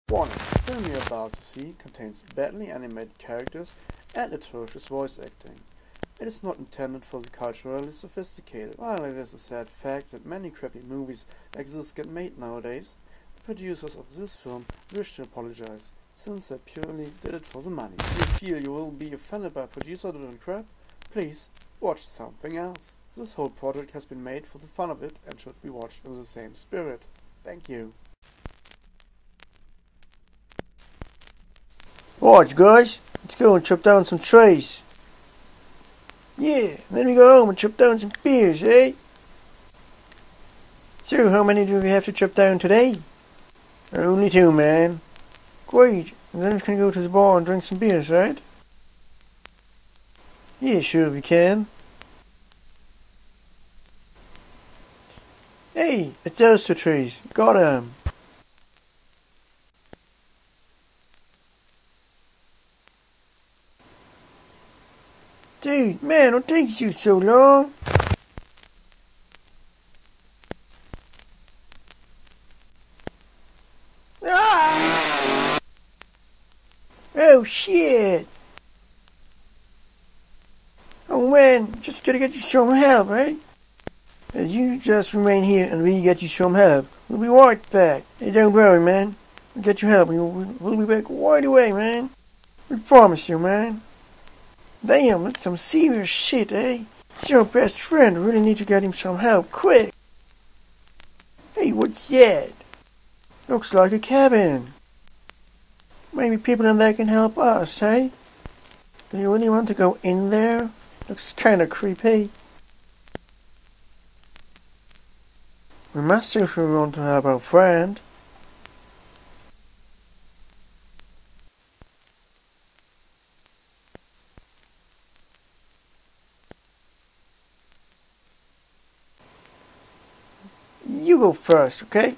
Warning, the film you're about to see contains badly animated characters and atrocious voice acting. It is not intended for the culturally sophisticated. While it is a sad fact that many crappy movies like this get made nowadays, the producers of this film wish to apologize, since they purely did it for the money. If you feel you will be offended by producer-driven crap, please watch something else. This whole project has been made for the fun of it and should be watched in the same spirit. Thank you. Alright guys, let's go and chop down some trees. Yeah, then we go home and chop down some beers, eh? So, how many do we have to chop down today? Only 2, man. Great, and then we can go to the bar and drink some beers, right? Yeah, sure we can. Hey, it's those 2 trees. Got 'em. Dude, man, what takes you so long? Ah! Oh shit! Oh man, just gotta get you some help, right? You just remain here and we get you some help. We'll be right back. Hey, don't worry, man. We'll get you help. We'll be back right away, man. We promise you, man. Damn, that's some serious shit, eh? It's your best friend. We really need to get him some help, quick. Hey, what's that? Looks like a cabin. Maybe people in there can help us, eh? Do you really want to go in there? Looks kinda creepy. We must if we want to help our friend. You go first, okay?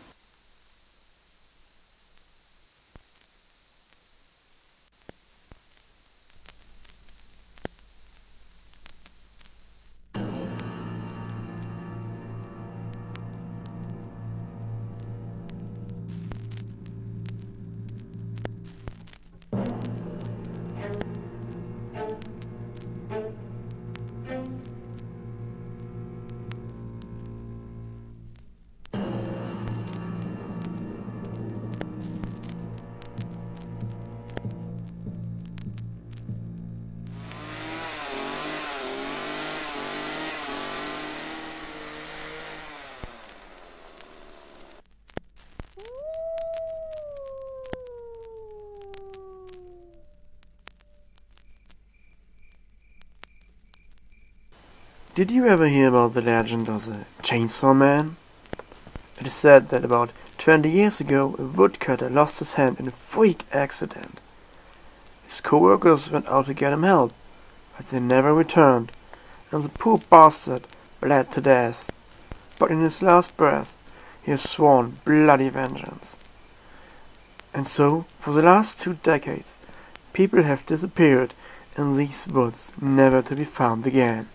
Did you ever hear about the legend of the Chainsaw Man? It is said that about 20 years ago a woodcutter lost his hand in a freak accident. His co-workers went out to get him help, but they never returned, and the poor bastard bled to death. But in his last breath he has sworn bloody vengeance. And so, for the last 2 decades, people have disappeared in these woods, never to be found again.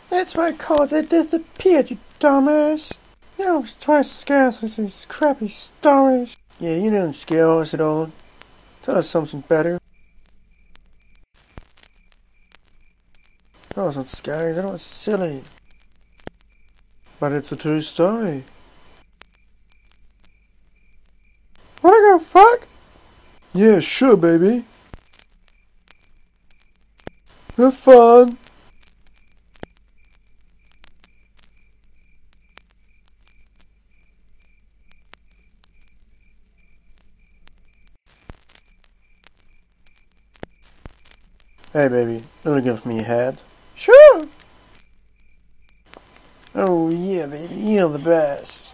That's why I called they disappeared, you dumbass. You're always twice as scarce with these crappy stories. Yeah, you don't scare us at all. Tell us something better. That wasn't scary, that was silly. But it's a true story. Wanna go fuck? Yeah, sure, baby. Have fun. Hey baby, wanna give me a head? Sure! Oh yeah baby, you're the best.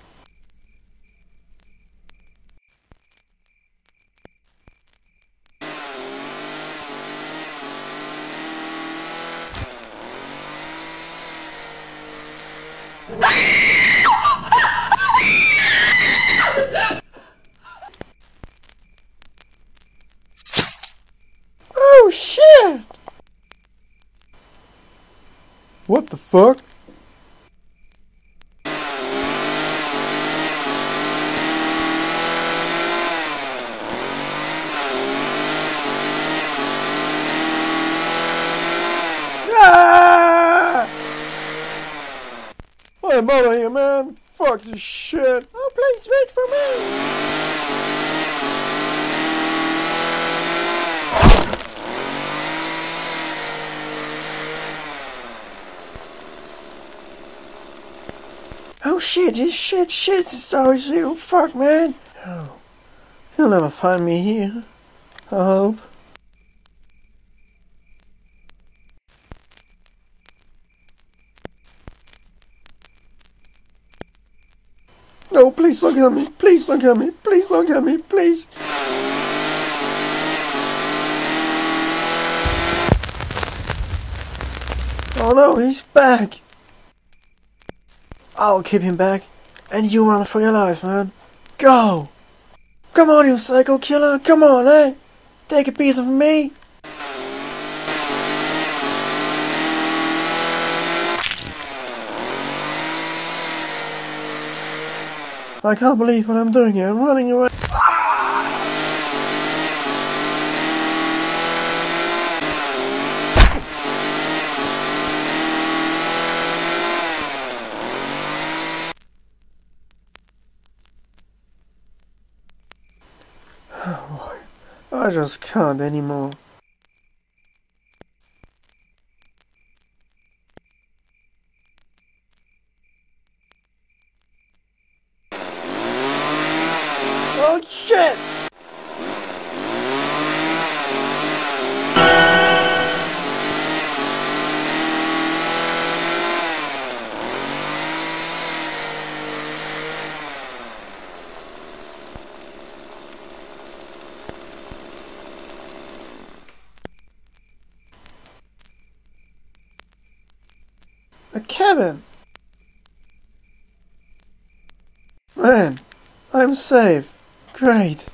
Oh shit! What the fuck? I'm out of here, man. Fuck this shit. Oh, please wait for me. Oh shit, this always you. Fuck, man. Oh, he'll never find me here. I hope. No, please don't kill me. Please don't kill me. Please don't kill me. Please. Oh no, he's back. I'll keep him back. And you run for your life, man. Go! Come on, you psycho killer. Come on, eh? Take a piece of me. I can't believe what I'm doing here. I'm running away. Oh boy, I just can't anymore. Oh shit! A cabin! Man, I'm safe. Great.